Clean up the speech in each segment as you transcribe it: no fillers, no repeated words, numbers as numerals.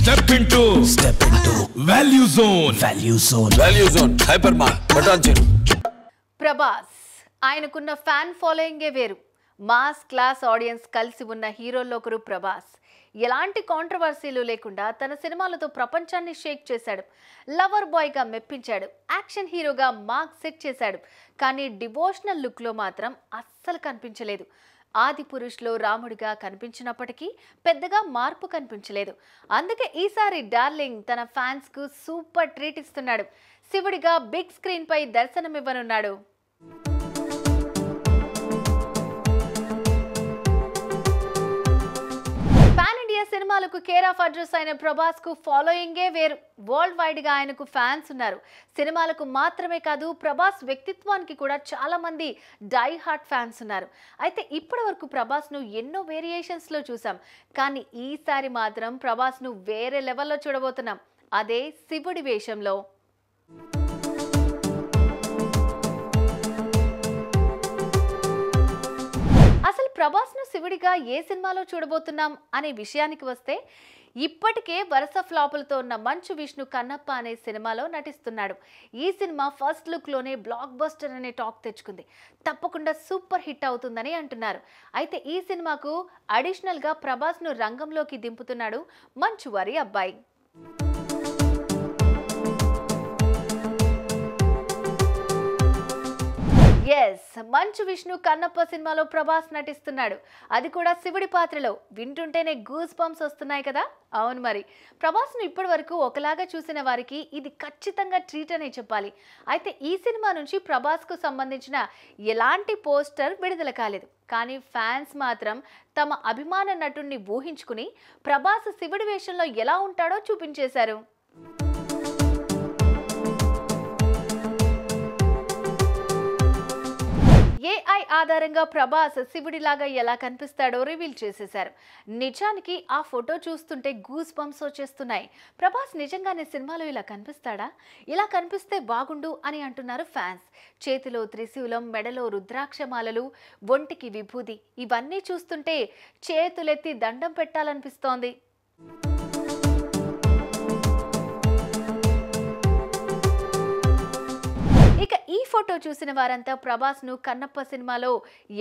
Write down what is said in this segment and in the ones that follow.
Step into Value Zone. Value Zone. Hypermart. Button. Prabhas ఆయనకున్న fan ఫాలోయింగే వేరు. Mass class audience కలిసి ఉన్న హీరోల్లో ఒకరు ప్రభాస్. ఎలాంటి కాంట్రవర్సీలు లేకుండా తన సినిమాలతో ప్రపంచాన్ని షేక్ చేశాడు. లవర్ బాయ్గా మెప్పించాడు. యాక్షన్ హీరోగా మార్క్ సెట్ చేశాడు. కానీ డివోషనల్ లుక్లో మాత్రం అస్సలు కనిపించలేదు. ఆది పురుష్లో రాముడిగా కనిపించినప్పటికీ పెద్దగా మార్పు కనిపించలేదు. అందుకే ఈసారి డార్లింగ్ తన ఫ్యాన్స్కు సూపర్ ట్రీట్ ఇస్తున్నాడు. శివుడిగా బిగ్ స్క్రీన్ పై దర్శనమివ్వనున్నాడు. పాన్ ఇండియా సినిమాలకు కేర్ ఆఫ్ అడ్రస్ అయిన ప్రభాస్ కు ఫాలోయింగే వేరు. వరల్డ్ వైడ్ గా ఆయనకు ఫ్యాన్స్ ఉన్నారు. సినిమాలకు మాత్రమే కాదు, ప్రభాస్ వ్యక్తిత్వానికి కూడా చాలా మంది డై హార్ట్ ఫ్యాన్స్ ఉన్నారు. అయితే ఇప్పటి వరకు ప్రభాస్ ను ఎన్నో వేరియేషన్స్ లో చూసాం. కానీ ఈసారి మాత్రం ప్రభాస్ ను వేరే లెవెల్లో చూడబోతున్నాం. అదే శివుడి వేషంలో. అసలు ప్రభాస్ ను శివుడిగా ఏ సినిమాలో చూడబోతున్నాం అనే విషయానికి వస్తే, ఇప్పటికే వరుస ఫ్లాపులతో ఉన్న మంచు విష్ణు కన్నప్ప అనే సినిమాలో నటిస్తున్నాడు. ఈ సినిమా ఫస్ట్ లుక్ లోనే బ్లాక్ బస్టర్ అనే టాక్ తెచ్చుకుంది. తప్పకుండా సూపర్ హిట్ అవుతుందని అంటున్నారు. అయితే ఈ సినిమాకు అడిషనల్ గా ప్రభాస్ ను రంగంలోకి దింపుతున్నాడు మంచు వారి అబ్బాయి. మంచు విష్ణు కన్నప్ప సినిమాలో ప్రభాస్ నటిస్తున్నాడు. అది కూడా శివుడి పాత్రలో. వింటుంటేనే గూస్ బంప్స్ వస్తున్నాయి కదా. అవును మరి. ప్రభాస్ ను ఇప్పటి వరకు ఒకలాగా చూసిన వారికి ఇది ఖచ్చితంగా ట్రీట్ అనే చెప్పాలి. అయితే ఈ సినిమా నుంచి ప్రభాస్ కు సంబంధించిన ఎలాంటి పోస్టర్ విడుదల కాలేదు. కానీ ఫ్యాన్స్ మాత్రం తమ అభిమాన నటుడిని ఊహించుకుని ప్రభాస్ శివుడి వేషంలో ఎలా ఉంటాడో చూపించేశారు. ఏఐ ఆధారంగా ప్రభాస్ శివుడిలాగా ఎలా కనిపిస్తాడో రివీల్ చేసేశారు. నిజానికి ఆ ఫోటో చూస్తుంటే గూస్ బంప్స్ వచ్చేస్తున్నాయి. ప్రభాస్ నిజంగానే సినిమాలో ఇలా కనిపిస్తాడా? ఇలా కనిపిస్తే బాగుండు అని అంటున్నారు ఫ్యాన్స్. చేతిలో త్రిశూలం, మెడలో రుద్రాక్షమాలలు, ఒంటికి విభూది, ఇవన్నీ చూస్తుంటే చేతులెత్తి దండం పెట్టాలనిపిస్తోంది. ఇక ఈ ఫోటో చూసిన వారంతా ప్రభాస్ ను కన్నప్ప సినిమాలో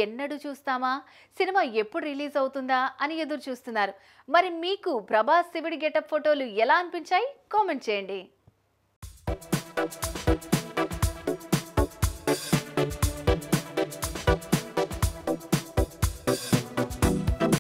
ఎన్నడూ చూస్తామా, సినిమా ఎప్పుడు రిలీజ్ అవుతుందా అని ఎదురు చూస్తున్నారు. మరి మీకు ప్రభాస్ శివుడి గెటప్ ఫోటోలు ఎలా అనిపించాయి? కామెంట్ చేయండి.